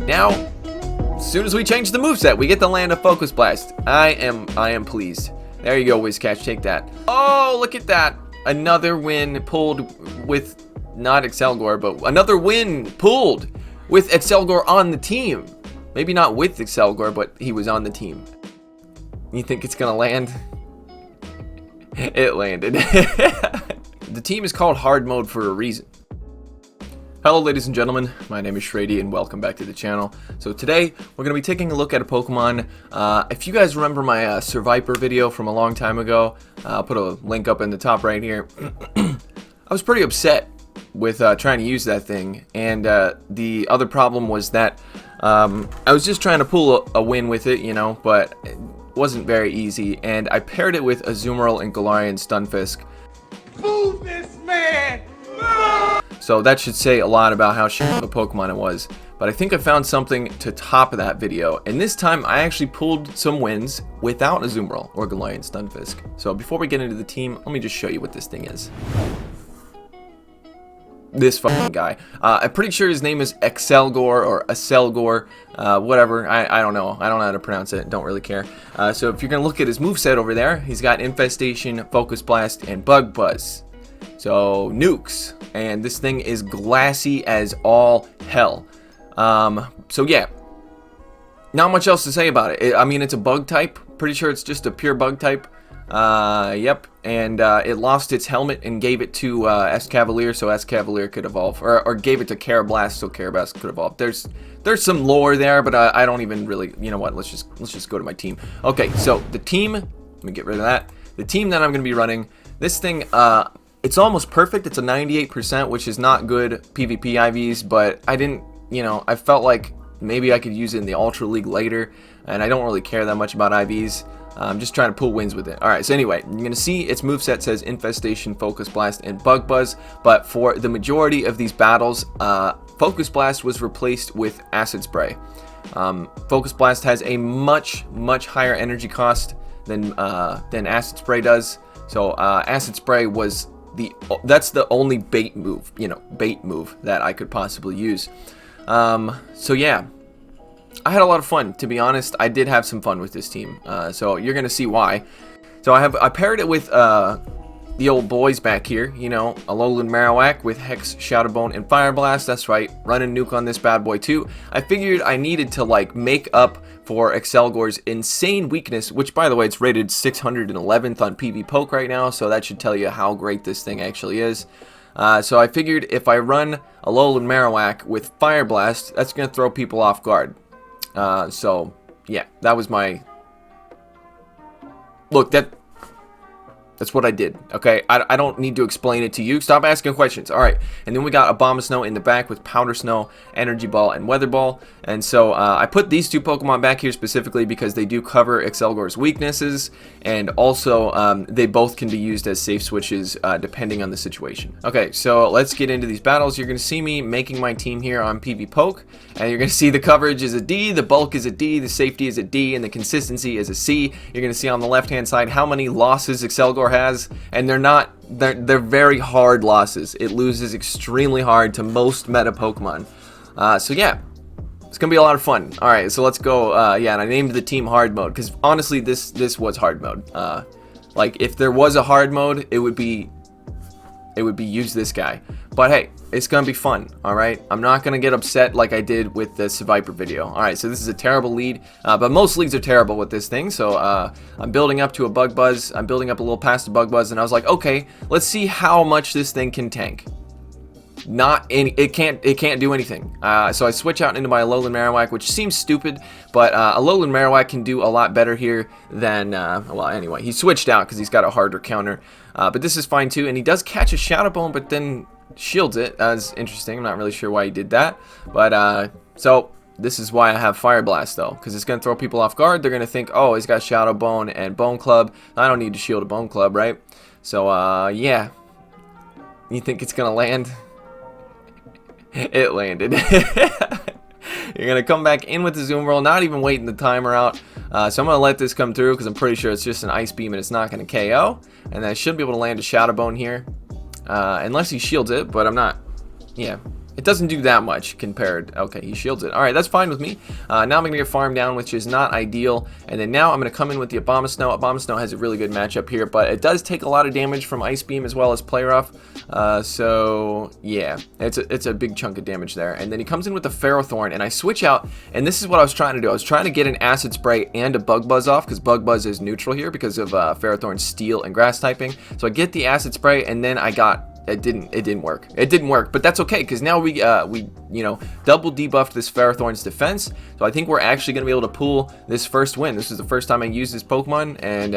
now, as soon as we change the moveset, we get to land a Focus Blast. I am pleased. There you go, Wizcatch, take that. Oh, look at that. Another win pulled with, not Accelgor, but another win pulled with Accelgor on the team. Maybe not with Accelgor, but he was on the team. You think it's gonna land? It landed. The team is called Hard Mode for a reason. Hello ladies and gentlemen, my name is Shrady and welcome back to the channel. So today we're going to be taking a look at a Pokemon. If you guys remember my Survivor video from a long time ago, I'll put a link up in the top right here. I was pretty upset with trying to use that thing, and the other problem was that I was just trying to pull a win with it, you know, but it wasn't very easy, and I paired it with Azumarill and Galarian Stunfisk. Move this man! So that should say a lot about how shit of a Pokemon it was. But I think I found something to top that video, and this time I actually pulled some wins without Azumarill or Galarian Stunfisk. So before we get into the team, let me just show you what this thing is. This fucking guy. I'm pretty sure his name is Accelgor or Accelgor, whatever. I don't know. I don't know how to pronounce it. Don't really care. So if you're going to look at his moveset over there, he's got Infestation, Focus Blast, and Bug Buzz. So nukes, and this thing is glassy as all hell. So yeah, not much else to say about it. I mean, it's a bug type. Pretty sure it's just a pure bug type. Yep, and it lost its helmet and gave it to Escavalier, so Escavalier could evolve, or gave it to Carablast, so Carablast could evolve. There's some lore there, but I don't even really. You know what? Let's just go to my team. Okay, so the team. Let me get rid of that. The team that I'm going to be running. This thing. It's almost perfect. It's a 98%, which is not good PvP IVs, but I didn't, you know, I felt like maybe I could use it in the Ultra League later, and I don't really care that much about IVs. I'm just trying to pull wins with it. Alright, so anyway, you're going to see its moveset says Infestation, Focus Blast, and Bug Buzz, but for the majority of these battles, Focus Blast was replaced with Acid Spray. Focus Blast has a much higher energy cost than Acid Spray does, so Acid Spray was that's the only bait move, you know, bait move that I could possibly use. So yeah, I had a lot of fun, to be honest. I did have some fun with this team, so you're gonna see why. So I paired it with the old boys back here, you know, Alolan Marowak with Hex, Shadow Bone, and Fire Blast. That's right, running nuke on this bad boy too. I figured I needed to like make up for Accelgor's insane weakness, which by the way, it's rated 611th on Pvpoke right now, so that should tell you how great this thing actually is. So I figured if I run Alolan Marowak with Fire Blast, that's going to throw people off guard. So yeah, that was my... Look, that's what I did, okay? I don't need to explain it to you. Stop asking questions. All right, and then we got Abomasnow in the back with Powder Snow, Energy Ball, and Weather Ball. And so I put these two Pokemon back here specifically because they do cover Accelgor's weaknesses, and also they both can be used as safe switches depending on the situation. Okay, so let's get into these battles. You're going to see me making my team here on Pvpoke, and you're going to see the coverage is a D, the bulk is a D, the safety is a D, and the consistency is a C. You're going to see on the left-hand side how many losses Accelgor has, and they're very hard losses. It loses extremely hard to most meta Pokemon. So yeah, it's gonna be a lot of fun. All right, so let's go. Yeah, and I named the team Hard Mode because honestly, this was Hard Mode. Like if there was a Hard Mode, it would be use this guy. But hey, it's gonna be fun. All right, I'm not gonna get upset like I did with the Survivor video. All right, so this is a terrible lead, but most leads are terrible with this thing. So I'm building up to a Bug Buzz. I'm building up a little past a Bug Buzz, and I was like, okay, let's see how much this thing can tank. It can't do anything. So I switch out into my Alolan Marowak, which seems stupid, but Alolan Marowak can do a lot better here than, well, anyway, he switched out because he's got a harder counter, but this is fine too, and he does catch a Shadow Bone, but then shields it. That's interesting. I'm not really sure why he did that, but so this is why I have Fire Blast though, because it's going to throw people off guard. They're going to think, oh, he's got Shadow Bone and Bone Club. I don't need to shield a Bone Club, right? So yeah, you think it's going to land? It landed. You're going to come back in with the Azumarill, not even waiting the timer out. So I'm going to let this come through because I'm pretty sure it's just an Ice Beam and it's not going to KO. And I should be able to land a Shadow Bone here. Unless he shields it, but I'm not. Yeah, It doesn't do that much compared. Okay, he shields it. All right, that's fine with me. Now I'm going to get farmed down, which is not ideal. And then now I'm going to come in with the Abomasnow. Abomasnow has a really good matchup here, but it does take a lot of damage from Ice Beam as well as Play Rough. So, yeah, it's a big chunk of damage there. And then he comes in with the Ferrothorn, and I switch out. And this is what I was trying to do. I was trying to get an Acid Spray and a Bug Buzz off, because Bug Buzz is neutral here because of Ferrothorn's Steel and Grass typing. So I get the Acid Spray, and then I got... It didn't work. It didn't work, but that's okay because now we you know, double debuffed this Ferrothorn's defense. So I think we're actually gonna be able to pull this first win. This is the first time I used this Pokemon, and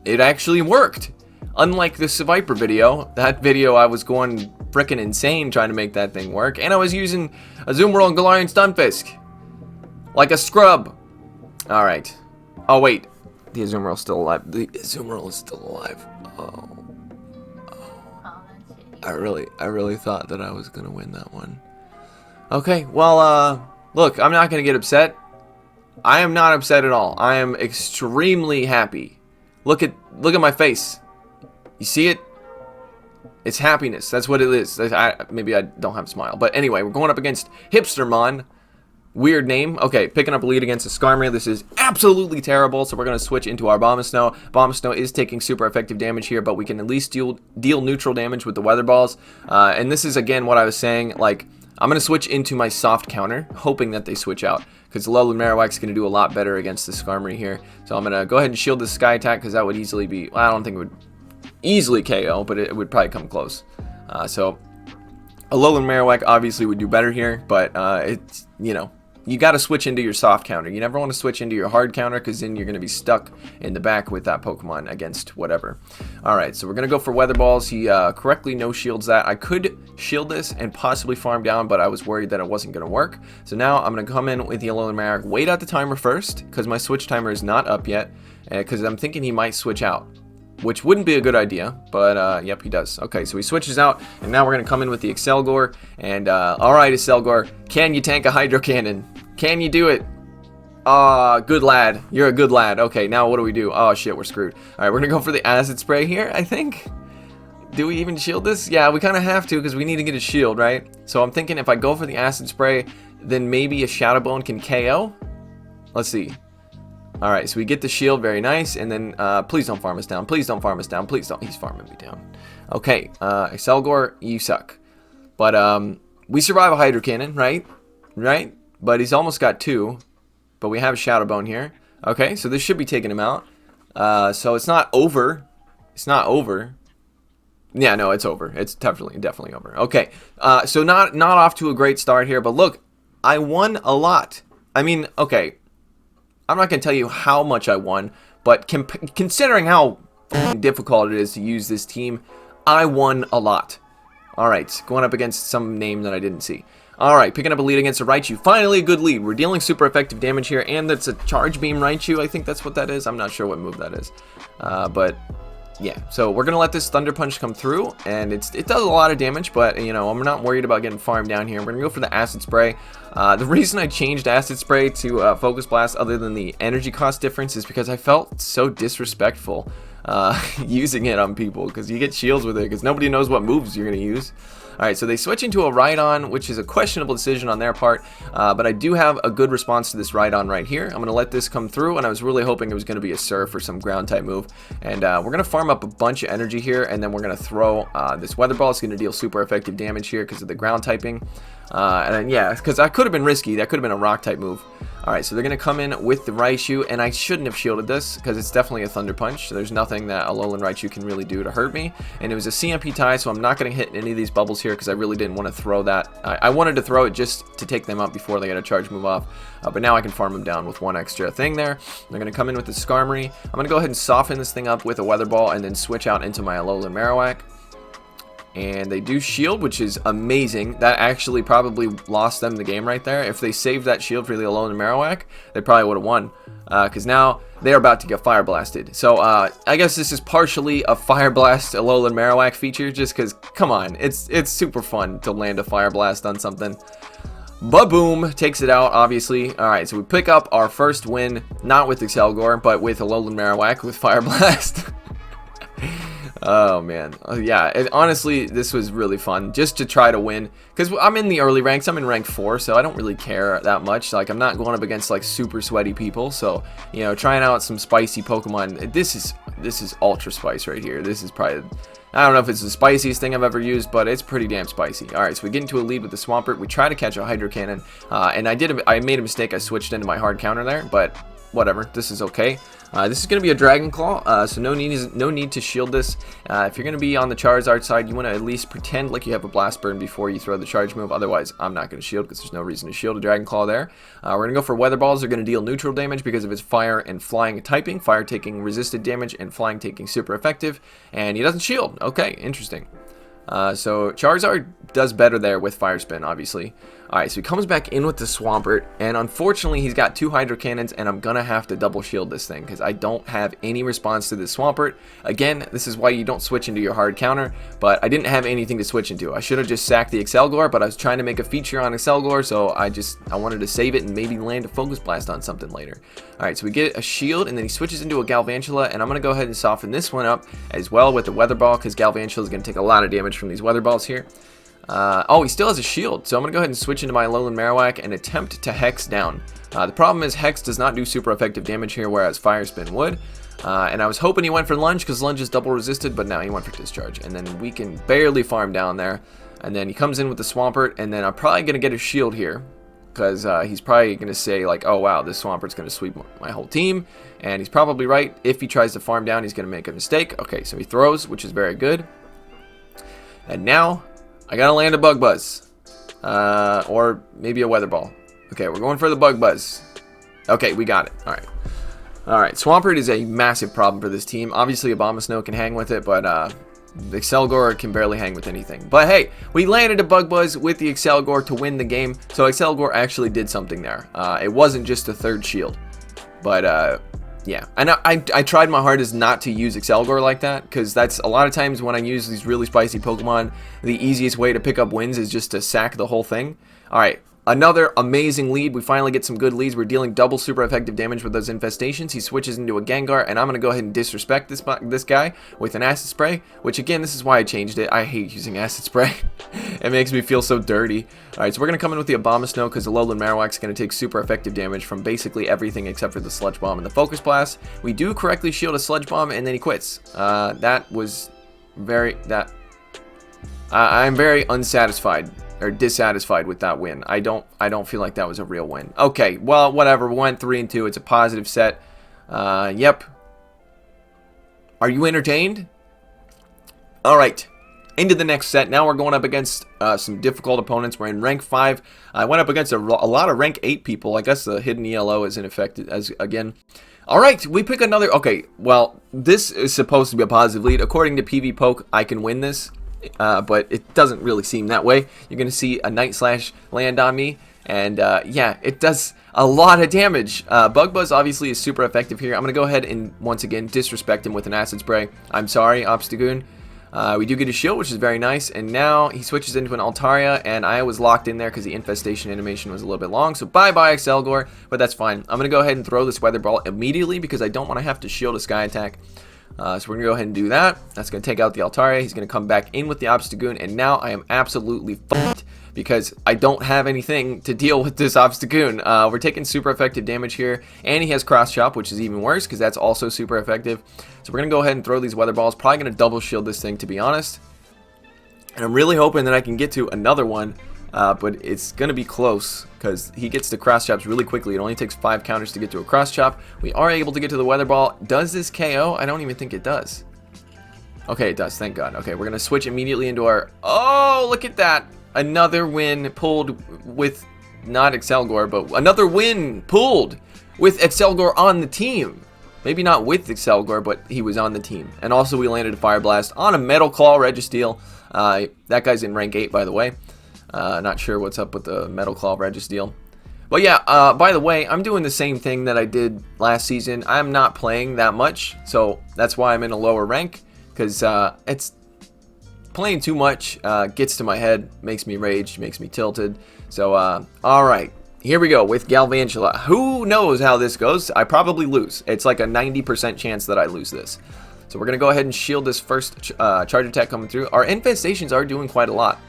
it actually worked. Unlike the Viper video, that video I was going frickin' insane trying to make that thing work, and I was using Azumarill and Galarian Stunfisk like a scrub. All right. Oh wait, the Azumarill's still alive. The Azumarill is still alive. Oh. I really thought that I was gonna win that one. Okay, well, look, I'm not gonna get upset. I am not upset at all. I am extremely happy. Look at my face. You see it? It's happiness. That's what it is. Maybe I don't have a smile, but anyway, we're going up against Hipstermon. Weird name. Okay, picking up a lead against a Skarmory. This is absolutely terrible, so we're going to switch into our Abomasnow. Abomasnow is taking super effective damage here, but we can at least deal neutral damage with the Weather Balls. And this is, again, what I was saying. Like, I'm going to switch into my soft counter, hoping that they switch out, because Alolan Marowak's going to do a lot better against the Skarmory here. So I'm going to go ahead and shield the Sky Attack, because that would easily be... Well, I don't think it would easily KO, but it would probably come close. So Alolan Marowak obviously would do better here, but it's, you know... You got to switch into your soft counter. You never want to switch into your hard counter because then you're going to be stuck in the back with that Pokemon against whatever. Alright, so we're going to go for Weather Balls. He correctly no-shields that. I could shield this and possibly farm down, but I was worried that it wasn't going to work. So now I'm going to come in with the Alolan Marowak, wait out the timer first because my switch timer is not up yet because I'm thinking he might switch out, which wouldn't be a good idea, but yep, he does. Okay, so he switches out, and now we're going to come in with the Accelgor, and alright, Accelgor, can you tank a Hydro Cannon? Can you do it? Good lad. You're a good lad. Okay, now what do we do? Oh shit, we're screwed. Alright, we're going to go for the Acid Spray here, I think. Do we even shield this? Yeah, we kind of have to, because we need to get a shield, right? So I'm thinking if I go for the Acid Spray, then maybe a Shadow Bone can KO? Let's see. Alright, so we get the shield, very nice, and then, please don't farm us down, please don't farm us down, please don't, he's farming me down. Okay, Accelgor, you suck. But, we survive a Hydro Cannon, right? Right? But he's almost got two, but we have Shadow Bone here. Okay, so this should be taking him out. So it's not over. It's not over. Yeah, no, it's over. It's definitely over. Okay, so not off to a great start here, but look, I won a lot. I mean, okay, I'm not going to tell you how much I won, but considering how difficult it is to use this team, I won a lot. Alright, going up against some name that I didn't see. Alright, picking up a lead against a Raichu. Finally a good lead. We're dealing super effective damage here, and that's a Charge Beam Raichu. I think that's what that is. I'm not sure what move that is. But, yeah. So, we're going to let this Thunder Punch come through, and it does a lot of damage, but, you know, I'm not worried about getting farmed down here. We're going to go for the Acid Spray. The reason I changed Acid Spray to Focus Blast, other than the energy cost difference, is because I felt so disrespectful using it on people, because you get shields with it, because nobody knows what moves you're going to use. Alright, so they switch into a Rhydon, which is a questionable decision on their part, but I do have a good response to this Rhydon right here. I'm going to let this come through, and I was really hoping it was going to be a Surf or some ground-type move. And we're going to farm up a bunch of energy here, and then we're going to throw this Weather Ball. It's going to deal super effective damage here because of the ground typing. And then, yeah, because that could have been risky. That could have been a Rock-type move. Alright, so they're going to come in with the Raichu, and I shouldn't have shielded this, because it's definitely a Thunder Punch. So there's nothing that Alolan Raichu can really do to hurt me. And it was a CMP tie, so I'm not going to hit any of these bubbles here, because I really didn't want to throw that. I wanted to throw it just to take them out before they got a charge move off. But now I can farm them down with one extra thing there. They're going to come in with the Skarmory. I'm going to go ahead and soften this thing up with a Weather Ball, and then switch out into my Alolan Marowak. And they do shield, which is amazing. That actually probably lost them the game right there. If they saved that shield for the Alolan Marowak, they probably would have won. Because now they're about to get Fire Blasted. So I guess this is partially a Fire Blast Alolan Marowak feature. Just because, come on, it's super fun to land a Fire Blast on something. Ba-boom, takes it out, obviously. Alright, so we pick up our first win, not with Accelgor, but with Alolan Marowak with Fire Blast. Oh man, yeah. Honestly, this was really fun just to try to win because I'm in the early ranks. I'm in rank 4, so I don't really care that much. Like I'm not going up against like super sweaty people. So you know, trying out some spicy Pokemon. This is ultra spice right here. This is probably, I don't know if it's the spiciest thing I've ever used, but it's pretty damn spicy. All right, so we get into a lead with the Swampert. We try to catch a Hydro Cannon, and I made a mistake. I switched into my hard counter there, but whatever. This is okay. This is going to be a Dragon Claw, so no need to shield this. If you're going to be on the Charizard side, you want to at least pretend like you have a Blast Burn before you throw the charge move. Otherwise, I'm not going to shield because there's no reason to shield a Dragon Claw there. We're going to go for Weather Balls. They're going to deal neutral damage because of its Fire and Flying typing. Fire taking resisted damage and Flying taking super effective. And he doesn't shield. Okay, interesting. So Charizard does better there with Fire Spin, obviously. Alright, so he comes back in with the Swampert, and unfortunately he's got 2 Hydro Cannons, and I'm gonna have to double shield this thing, because I don't have any response to this Swampert. Again, this is why you don't switch into your hard counter, but I didn't have anything to switch into. I should have just sacked the Accelgor, but I was trying to make a feature on Accelgor, so I wanted to save it and maybe land a Focus Blast on something later. Alright, so we get a shield, and then he switches into a Galvantula, and I'm gonna go ahead and soften this one up as well with the Weather Ball, because Galvantula is gonna take a lot of damage from these Weather Balls here. Oh, he still has a shield, so I'm going to go ahead and switch into my Alolan Marowak and attempt to Hex down. The problem is Hex does not do super effective damage here, whereas Fire Spin would. And I was hoping he went for Lunge, because Lunge is double resisted, but now he went for Discharge. And then we can barely farm down there. And then he comes in with the Swampert, and then I'm probably going to get a shield here, because he's probably going to say, like, oh wow, this Swampert's going to sweep my whole team. And he's probably right. If he tries to farm down, he's going to make a mistake. Okay, so he throws, which is very good. And now I gotta land a Bug Buzz. Or maybe a Weather Ball. Okay, we're going for the Bug Buzz. Okay, we got it. Alright. Alright, Swampert is a massive problem for this team. Obviously, Abomasnow can hang with it, but Accelgor can barely hang with anything. But hey, we landed a Bug Buzz with the Accelgor to win the game. So Accelgor actually did something there. It wasn't just a third shield. But yeah, and I tried my hardest not to use Accelgor like that, because that's a lot of times when I use these really spicy Pokemon, the easiest way to pick up wins is just to sack the whole thing. Alright, another amazing lead. We finally get some good leads. We're dealing double super effective damage with those infestations. He switches into a Gengar, and I'm going to go ahead and disrespect this guy with an Acid Spray, which again, this is why I changed it. I hate using Acid Spray. It makes me feel so dirty. Alright, so we're going to come in with the Abomasnow, because the Alolan Marowak's going to take super effective damage from basically everything except for the Sludge Bomb and the Focus Blast. We do correctly shield a Sludge Bomb, and then he quits. That was very... I'm very unsatisfied or dissatisfied with that win. I don't feel like that was a real win. Okay, well, whatever. We went 3-2. It's a positive set. Yep. Are you entertained? All right. Into the next set. Now we're going up against some difficult opponents. We're in rank 5. I went up against a lot of rank 8 people. I guess the hidden ELO isn't affected as again. All right, we pick another. Okay, well, this is supposed to be a positive lead. According to Pvpoke, I can win this. But it doesn't really seem that way. You're going to see a Night Slash land on me, and yeah, it does a lot of damage. Bug Buzz obviously is super effective here. I'm going to go ahead and once again disrespect him with an Acid Spray. I'm sorry, Obstagoon. We do get a shield, which is very nice, and now he switches into an Altaria, and I was locked in there because the infestation animation was a little bit long, so bye-bye Accelgor, but that's fine. I'm going to go ahead and throw this Weather Ball immediately because I don't want to have to shield a Sky Attack. So we're going to go ahead and do that. That's going to take out the Altaria. He's going to come back in with the Obstagoon, and now I am absolutely fucked because I don't have anything to deal with this Obstagoon. We're taking super effective damage here, and he has Cross Chop, which is even worse because that's also super effective. So we're going to go ahead and throw these Weather Balls. Probably going to double shield this thing, to be honest. And I'm really hoping that I can get to another one, but it's going to be close because he gets to Cross Chops really quickly. It only takes 5 counters to get to a Cross Chop. We are able to get to the Weather Ball. Does this KO? I don't even think it does. Okay, it does. Thank God. Okay, we're going to switch immediately into our... Oh, look at that. Another win pulled with... Not Accelgor, but another win pulled with Accelgor on the team. Maybe not with Accelgor, but he was on the team. And also we landed a Fire Blast on a Metal Claw Registeel. That guy's in rank 8, by the way. Not sure what's up with the Metal Claw Registeel. But yeah, by the way, I'm doing the same thing that I did last season. I'm not playing that much, so that's why I'm in a lower rank. Because it's playing too much gets to my head, makes me rage, makes me tilted. So, alright. Here we go with Galvantula. Who knows how this goes? I probably lose. It's like a 90% chance that I lose this. So we're going to go ahead and shield this first charge attack coming through. Our infestations are doing quite a lot.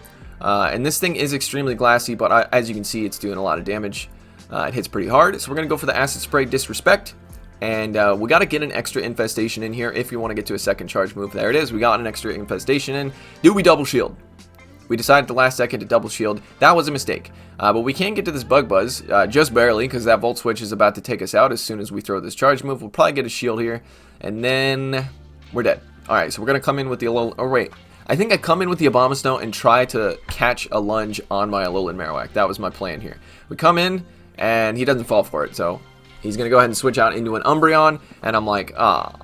And this thing is extremely glassy, but as you can see, it's doing a lot of damage. It hits pretty hard. So we're going to go for the Acid Spray Disrespect. And we got to get an extra infestation in here if you want to get to a second charge move. There it is. We got an extra infestation in. Do we double shield? We decided at the last second to double shield. That was a mistake. But we can get to this Bug Buzz, just barely, because that Volt Switch is about to take us out as soon as we throw this charge move. We'll probably get a shield here, and then we're dead. Alright, so we're going to come in with the Alolan... Oh, wait. I think I come in with the Abomasnow and try to catch a lunge on my Alolan Marowak. That was my plan here. We come in, and he doesn't fall for it, so he's going to go ahead and switch out into an Umbreon, and I'm like, ah,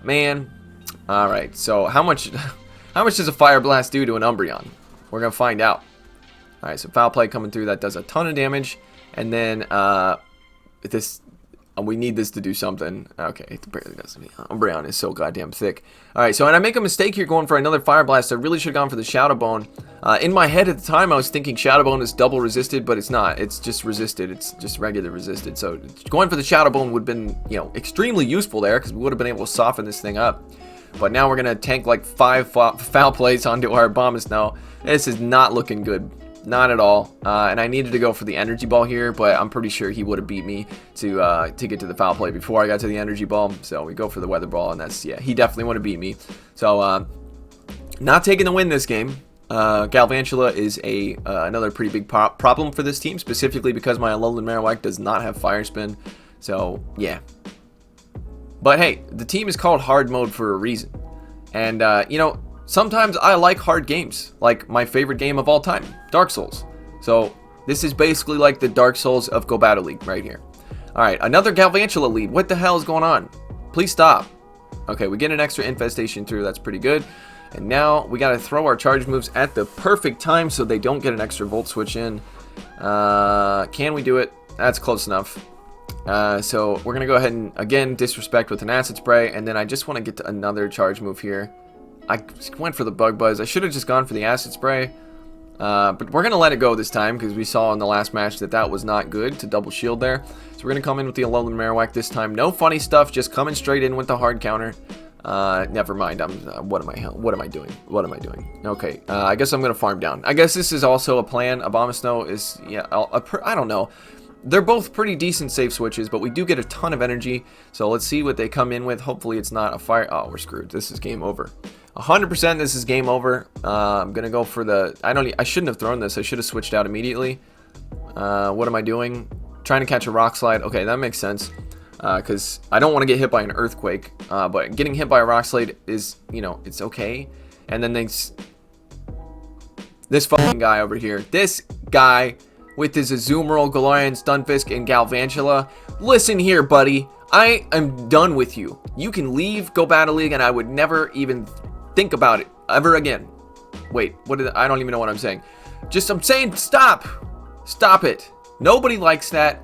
man. Alright, so how much does a Fire Blast do to an Umbreon? We're going to find out. Alright, so Foul Play coming through. That does a ton of damage. And then, we need this to do something. Okay, it barely does. Umbreon is so goddamn thick. Alright, so and I make a mistake here going for another Fire Blast. I really should have gone for the Shadow Bone. In my head at the time, I was thinking Shadow Bone is double resisted, but it's not. It's just resisted. It's just regular resisted. So going for the Shadow Bone would have been, you know, extremely useful there, because we would have been able to soften this thing up. But now we're going to tank like 5 foul plays onto our Abomasnow. This is not looking good. Not at all. And I needed to go for the Energy Ball here, but I'm pretty sure he would have beat me to get to the foul play before I got to the Energy Ball. So we go for the Weather Ball, and that's, yeah, he definitely would have beat me. So, not taking the win this game. Galvantula is another pretty big problem for this team, specifically because my Alolan Marowak does not have Fire Spin. So, yeah. But hey, the team is called Hard Mode for a reason. And, you know, sometimes I like hard games, like my favorite game of all time, Dark Souls. So this is basically like the Dark Souls of Go Battle League right here. Alright, another Galvantula lead. What the hell is going on? Please stop. Okay, we get an extra infestation through. That's pretty good. And now we got to throw our charge moves at the perfect time so they don't get an extra Volt Switch in. Can we do it? That's close enough. So we're going to go ahead and, again, Disrespect with an Acid Spray. And then I just want to get to another charge move here. I went for the Bug Buzz. I should have just gone for the Acid Spray. But we're going to let it go this time because we saw in the last match that was not good to double shield there. So we're going to come in with the Alolan Marowak this time. No funny stuff, just coming straight in with the hard counter. Never mind. What am I doing? What am I doing? Okay, I guess I'm going to farm down. I guess this is also a plan. Abomasnow is, yeah, I don't know. They're both pretty decent safe switches, but we do get a ton of energy. So let's see what they come in with. Hopefully it's not a fire. Oh, we're screwed. This is game over. 100% this is game over. I'm going to go for the... I shouldn't have thrown this. I should have switched out immediately. What am I doing? Trying to catch a Rock Slide. Okay, that makes sense. Because I don't want to get hit by an Earthquake. But getting hit by a Rock Slide is, you know, it's okay. And then this fucking guy over here. This guy with his Azumarill, Galarian, Stunfisk, and Galvantula. Listen here, buddy. I am done with you. You can leave Go Battle League, and I would never even think about it ever again. Wait, I don't even know what I'm saying. I'm saying stop. Stop it. Nobody likes that.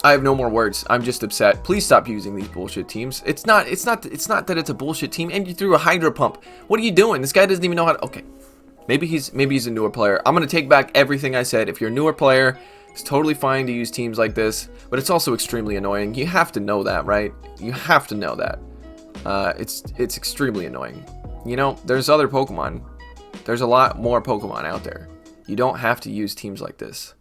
I have no more words. I'm just upset. Please stop using these bullshit teams. It's not that it's a bullshit team, and you threw a Hydro Pump. What are you doing? This guy doesn't even know how to... Okay. Maybe he's a newer player. I'm going to take back everything I said. If you're a newer player, it's totally fine to use teams like this, but it's also extremely annoying. You have to know that, right? You have to know that. It's extremely annoying. You know, there's other Pokemon. There's a lot more Pokemon out there. You don't have to use teams like this.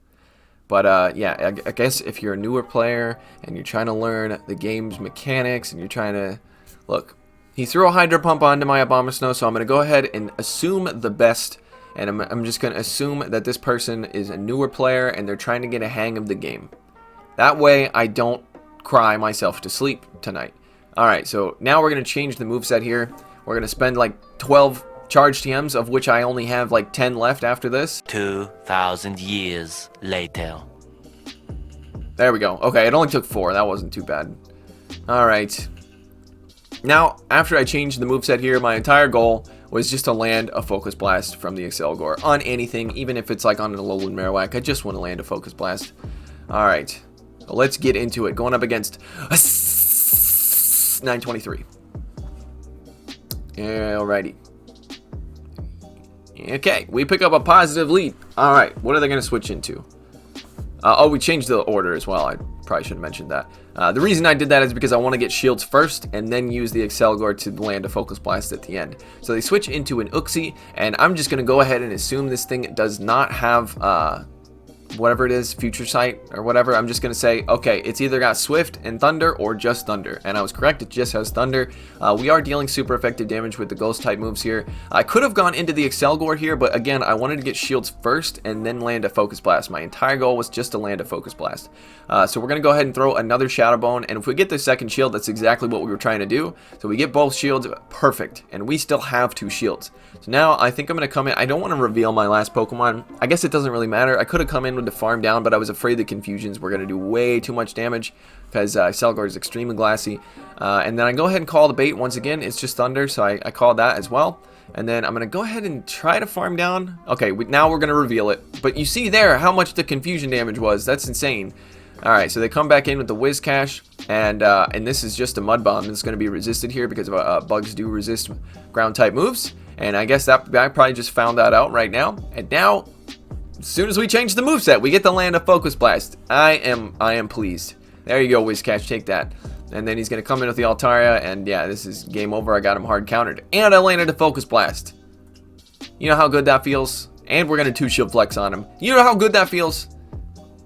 But yeah, I guess if you're a newer player and you're trying to learn the game's mechanics and you're trying to... Look, he threw a Hydro Pump onto my Abomasnow, so I'm going to go ahead and assume the best. And I'm just going to assume that this person is a newer player and they're trying to get a hang of the game. That way I don't cry myself to sleep tonight. Alright, so now we're going to change the moveset here. We're going to spend like 12 charge TMs, of which I only have like 10 left after this. 2,000 years later. There we go. Okay, it only took 4. That wasn't too bad. Alright. Now, after I changed the moveset here, my entire goal was just to land a Focus Blast from the Accelgor on anything, even if it's like on an Alolan Marowak. I just want to land a Focus Blast. Alright, so let's get into it. Going up against 923. Alrighty. Okay, we pick up a positive lead. Alright, what are they going to switch into? Oh, we changed the order as well. I Probably should have mentioned that. The reason I did that is because I want to get shields first and then use the Accelgor to land a Focus Blast at the end. So they switch into an Uxie, and I'm just going to go ahead and assume this thing does not have whatever it is, Future Sight or whatever. I'm just going to say, okay, it's either got Swift and Thunder or just Thunder. And I was correct, it just has Thunder. We are dealing super effective damage with the Ghost type moves here. I could have gone into the Accelgor here, but again, I wanted to get shields first and then land a Focus Blast. My entire goal was just to land a Focus Blast. So we're going to go ahead and throw another Shadow Bone, and if we get the second shield, that's exactly what we were trying to do. So we get both shields, perfect, and we still have 2 shields. So now I think I'm going to come in. I don't want to reveal my last Pokemon. I guess it doesn't really matter. I could have come in with the farm down, but I was afraid the confusions were going to do way too much damage because Accelgor is extremely glassy. And then I go ahead and call the bait once again. It's just Thunder, so I called that as well. And then I'm going to go ahead and try to farm down. Okay, now we're going to reveal it. But you see there how much the confusion damage was. That's insane. Alright, so they come back in with the Whiz Cash, and this is just a Mud Bomb. It's going to be resisted here because bugs do resist ground type moves. And I guess that I probably just found that out right now. And now, as soon as we change the moveset, we get to land a Focus Blast. I am pleased. There you go, Whiz Cash, take that. And then he's going to come in with the Altaria, and yeah, this is game over. I got him hard countered. And I landed a Focus Blast. You know how good that feels? And we're going to 2-shield flex on him. You know how good that feels?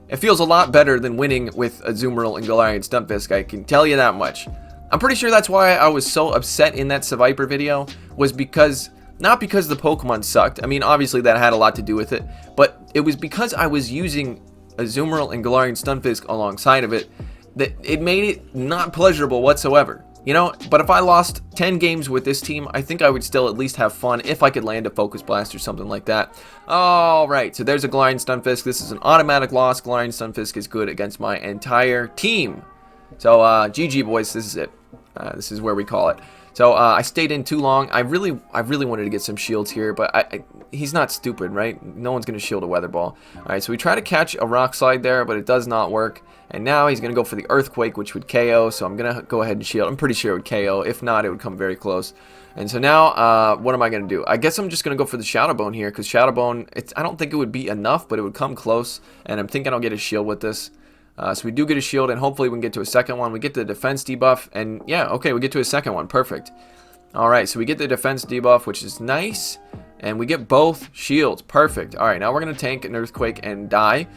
It feels a lot better than winning with Azumarill and Galarian Stunfisk, I can tell you that much. I'm pretty sure that's why I was so upset in that Seviper video, was because, not because the Pokemon sucked. I mean, obviously that had a lot to do with it, but it was because I was using Azumarill and Galarian Stunfisk alongside of it, that it made it not pleasurable whatsoever. You know, but if I lost 10 games with this team, I think I would still at least have fun if I could land a Focus Blast or something like that. Alright, so there's a Galarian Stunfisk. This is an automatic loss. Galarian Stunfisk is good against my entire team. So, GG boys, this is it. This is where we call it. So, I stayed in too long. I really wanted to get some shields here, but he's not stupid, right? No one's going to shield a Weather Ball. Alright, so we try to catch a Rock Slide there, but it does not work. And now he's going to go for the Earthquake, which would KO, so I'm going to go ahead and shield. I'm pretty sure it would KO. If not, it would come very close. And so now, what am I going to do? I guess I'm just going to go for the Shadow Bone here, because Shadow Bone, I don't think it would be enough, but it would come close. And I'm thinking I'll get a shield with this. So we do get a shield, and hopefully we can get to a second one. We get the defense debuff, and yeah, okay, we get to a second one. Perfect. Alright, so we get the defense debuff, which is nice. And we get both shields. Perfect. Alright, now we're going to tank an Earthquake and die.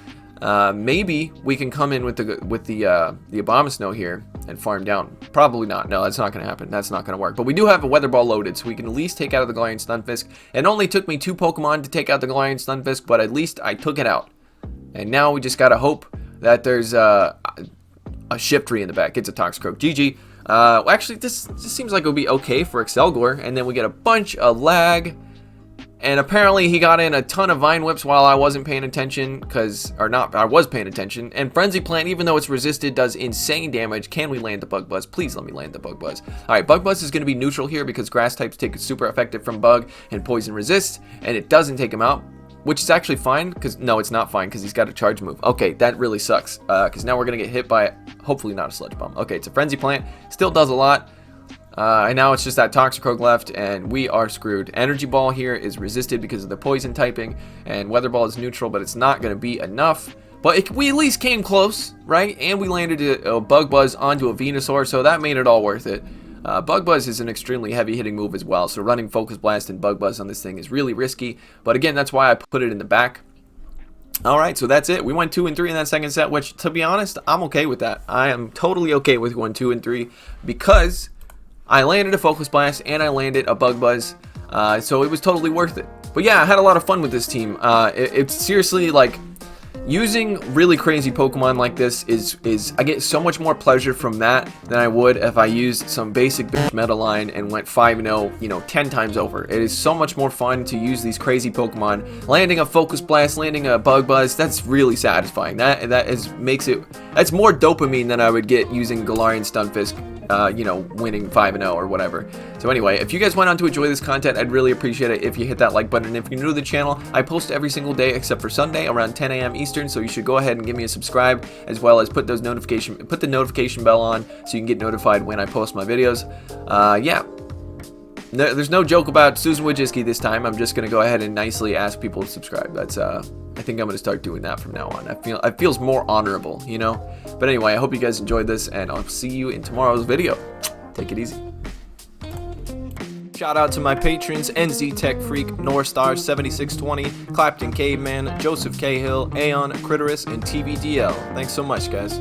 Maybe we can come in with the Abomasnow here and farm down. Probably not. No, that's not going to happen. That's not going to work. But we do have a Weather Ball loaded, so we can at least take out the Galarian Stunfisk. It only took me 2 Pokemon to take out the Galarian Stunfisk, but at least I took it out. And now we just got to hope that there's a Shiftry in the back. It's a Toxicroak. GG. Actually, this seems like it would be okay for Accelgor. And then we get a bunch of lag. And apparently he got in a ton of Vine Whips while I wasn't paying attention, I was paying attention. And Frenzy Plant, even though it's resisted, does insane damage. Can we land the Bug Buzz? Please let me land the Bug Buzz. Alright, Bug Buzz is going to be neutral here because Grass types take it super effective from Bug and Poison resist, and it doesn't take him out, which is actually fine, because, no, it's not fine, because he's got a Charge move. Okay, that really sucks, because now we're going to get hit by, hopefully not a Sludge Bomb. Okay, it's a Frenzy Plant, still does a lot. And now it's just that Toxicroak left, and we are screwed. Energy Ball here is resisted because of the poison typing, and Weather Ball is neutral, but it's not going to be enough. But we at least came close, right? And we landed a Bug Buzz onto a Venusaur, so that made it all worth it. Bug Buzz is an extremely heavy hitting move as well, so running Focus Blast and Bug Buzz on this thing is really risky. But again, that's why I put it in the back. Alright, so that's it. We went 2 and 3 in that second set, which, to be honest, I'm okay with that. I am totally okay with going 2 and 3 because I landed a Focus Blast and I landed a Bug Buzz, so it was totally worth it. But yeah, I had a lot of fun with this team. It's seriously, like, using really crazy Pokemon like this is I get so much more pleasure from that than I would if I used some basic bitch meta line and went 5-0, you know, 10 times over. It is so much more fun to use these crazy Pokemon. Landing a Focus Blast, landing a Bug Buzz, that's really satisfying. That's more dopamine than I would get using Galarian Stunfisk, you know, winning 5-0 or whatever. So anyway, if you guys went on to enjoy this content, I'd really appreciate it if you hit that like button. And if you're new to the channel, I post every single day except for Sunday around 10 a.m. Eastern, so you should go ahead and give me a subscribe, as well as put the notification bell on so you can get notified when I post my videos. Yeah. there's no joke about Susan Wojcicki this time. I'm just gonna go ahead and nicely ask people to subscribe. That's I think I'm gonna start doing that from now on. It feels more honorable, you know. But anyway, I hope you guys enjoyed this, and I'll see you in tomorrow's video. Take it easy. Shout out to my patrons: NZ Tech Freak, Norstar 7620, Clapton Caveman, Joseph Cahill, Aeon, Critterus, and TVDL. Thanks so much, guys.